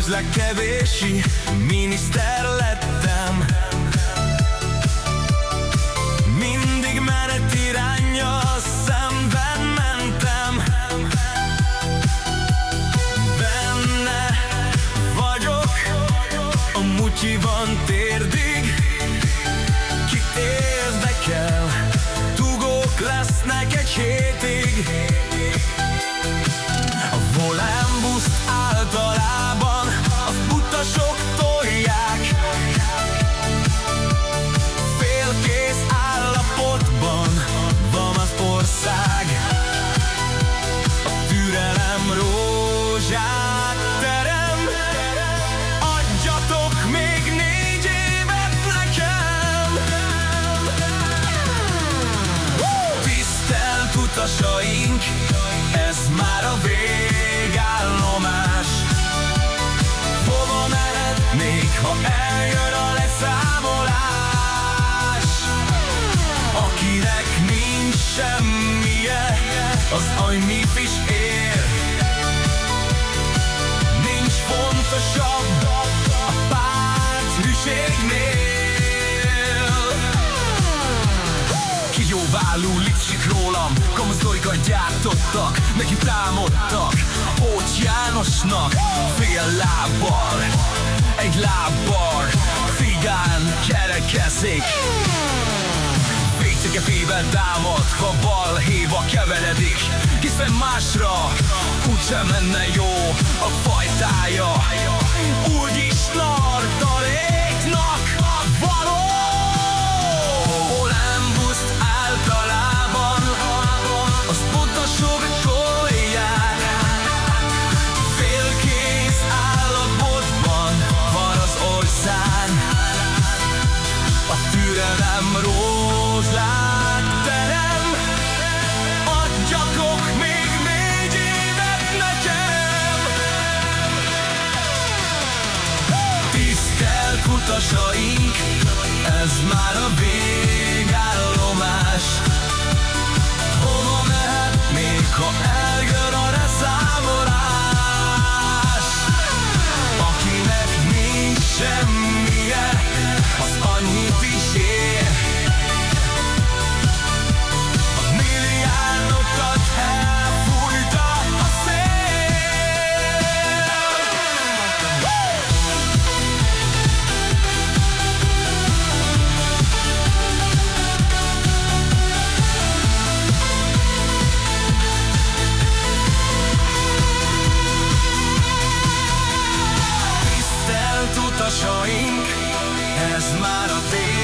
Közlekedési miniszter lettem. Mindig menetiránnyal szemben mentem. Benne vagyok a mutyiban térdig. Ki érdekel, dugók lesznek egy hétig. A volánbuszt általában az utasok tolják. Félkész állapotban van az ország. A türelem rózsát terem. Adjatok még 4 évet nekem. Tisztelt utasaink, ez már a végállomás. Hova mehetnék, ha eljön a leszámolás? Akinek nincs semmije, az annyit is ér. Nincs fontosabb a párthűségnél. Kijóváló lipsik rólam, kamaszdolykat gyártottak, neki támadtak Ócs Jánosnak. Fél lábbal, egy lábbal figán kerekezik. Végteke támad, ha balhéba keveredik. Hiszen másra úgysem menne jó a fajtája. Úgyis tartaléknak való. Volánbuszt általában az utasok tolják. Félkész állapotban van az ország. A türelem rózsát terem. Adjatok még 4 évet nekem. Tisztelt utasaink, ez már a végállomás. Hova mehetnék, ha eljön a leszámolás? Akinek nincs semmije, az annyit is ér. A milliárdokat elfújta a szél. Tisztelt utasaink, ez már a vége.